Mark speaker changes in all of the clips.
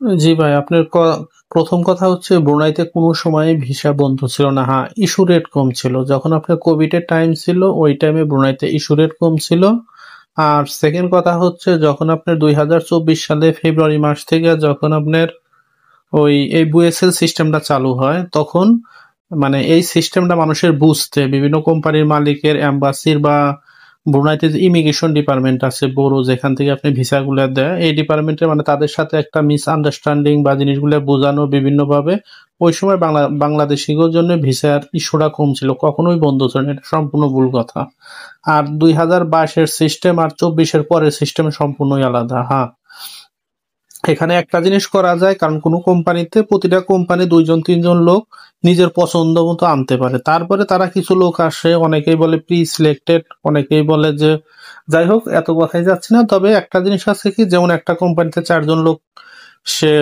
Speaker 1: জি ভাই, আপনার প্রথম কথা হচ্ছে ব্রুনাইতে কোনো সময় ভিসা বন্ধ ছিল না। হ্যাঁ, ইস্যু রেট কম ছিল। যখন আপনার কোভিড এর টাইম ছিল, ওই টাইমে ব্রুনাইতে ইস্যু রেট কম ছিল। আর সেকেন্ড কথা হচ্ছে যখন আপনার ২০২৪ সালে ফেব্রুয়ারি মাস থেকে যখন আপনার এই বুয়েসেল সিস্টেমটা চালু হয়, তখন মানে এই সিস্টেমটা মানুষের বুঝতে বিভিন্ন কোম্পানির মালিকের, এম্বাসির বা ব্রুনাইতে যে ইমিগ্রেশন ডিপার্টমেন্ট আছে বড়, যেখান থেকে আপনি ভিসাগুলো দেয়, এই ডিপার্টমেন্টের মানে তাদের সাথে একটা মিস আন্ডারস্ট্যান্ডিং বা জিনিসগুলো বোঝানো বিভিন্নভাবে ওই সময় বাংলাদেশিদের জন্য ভিসার ইস্যুটা কম ছিল, কখনোই বন্ধ ছিল না। এটা সম্পূর্ণ ভুল কথা। আর ২০২২-এর সিস্টেম আর ২৪-এর পরের সিস্টেম সম্পূর্ণই আলাদা। হ্যাঁ, এখানে একটা জিনিস করা যায়, কারণ কোনো কোম্পানিতে প্রতিটা কোম্পানি ২ জন ৩ জন লোক নিজের পছন্দ মতো আনতে পারে। তারপরে তারা কিছু লোক আসে, অনেকেই বলে প্রি সিলেক্টেড, অনেকেই বলে যে যাই হোক, এত কথাই যাচ্ছে না। তবে একটা জিনিস আছে কি, যেমন একটা কোম্পানিতে ৪ জন লোক, সে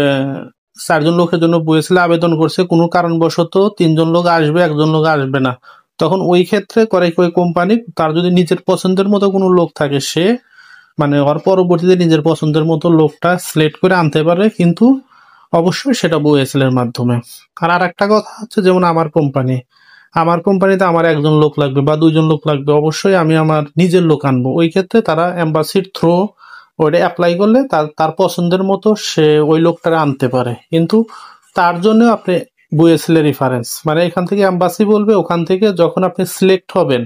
Speaker 1: ৪ জন লোকের জন্য বলেছিল আবেদন করছে, কোনো কারণবশত ৩ জন লোক আসবে, ১ জন লোক আসবে না। তখন ওই ক্ষেত্রে করে ওই কোম্পানি, তার যদি নিজের পছন্দের মতো কোনো লোক থাকে, সে মানে ওর পরবর্তীতে নিজের পছন্দের মতো লোকটা সিলেক্ট করে আনতে পারে, কিন্তু অবশ্যই সেটা ওএসএল এর মাধ্যমে। আর আরেকটা কথা হচ্ছে, যেমন আমার কোম্পানিতে আমার ১ জন লোক লাগবে বা ২ জন লোক লাগবে, অবশ্যই আমি আমার নিজের লোক আনবো। ওই ক্ষেত্রে তারা এম্বাসির থ্রু ওইটা অ্যাপ্লাই করলে তার তার পছন্দের মতো সে ওই লোকটারে আনতে পারে। কিন্তু তার জন্য আপনি বুয়েসেল এর রেফারেন্স, মানে এখান থেকে এম্বাসি বলবে, ওখান থেকে যখন আপনি সিলেক্ট হবেন,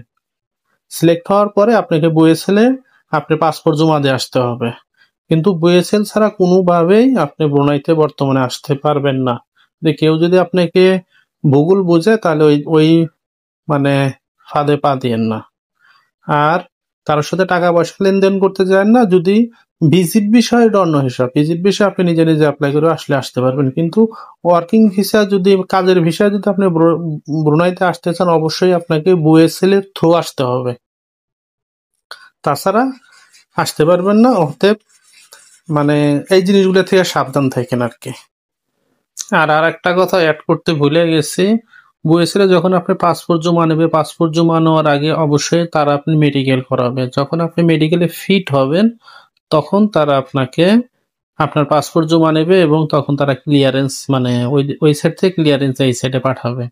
Speaker 1: সিলেক্ট হওয়ার পরে আপনাকে বুয়েসেলে আপনার পাসপোর্ট জমা দিয়ে আসতে হবে। কিন্তু বুয়েসেল ছাড়া কোনোভাবেই আপনি ব্রুনাইতে বর্তমানে আসতে পারবেন না। যে কেউ যদি আপনাকে ভূগোল বোঝে, তাহলে ওই ওই মানে ফাঁদে পা দিয়েন না। আর কারোর সাথে টাকা পয়সা লেনদেন করতে যান না। যদি ভিজিট বিষয়, এটা অন্য হিসাব। ভিজিট বিষয় আপনি নিজে নিজে অ্যাপ্লাই করে আসলে আসতে পারবেন, কিন্তু ওয়ার্কিং ভিসা, যদি কাজের ভিসা, যদি আপনি ব্রুনাইতে আসতে চান, অবশ্যই আপনাকে বুয়েসেল এর থ্রু আসতে হবে, তাছাড়া আসতে পারবেন না। অতএব মানে এই জিনিসগুলো থেকে সাবধান থাকেন আর কি। আর একটা কথা অ্যাড করতে ভুলে গেছি, বুয়েসেলে যখন আপনি পাসপোর্ট জমা নেবে, পাসপোর্ট জমা নেওয়ার আগে অবশ্যই তারা আপনি মেডিকেল করাবে। যখন আপনি মেডিকেলে ফিট হবেন, তখন তারা আপনাকে আপনার পাসপোর্ট জমা নেবে এবং তখন তারা ক্লিয়ারেন্স, মানে ওই সাইড থেকে ক্লিয়ারেন্স এই সাইডে পাঠাবে।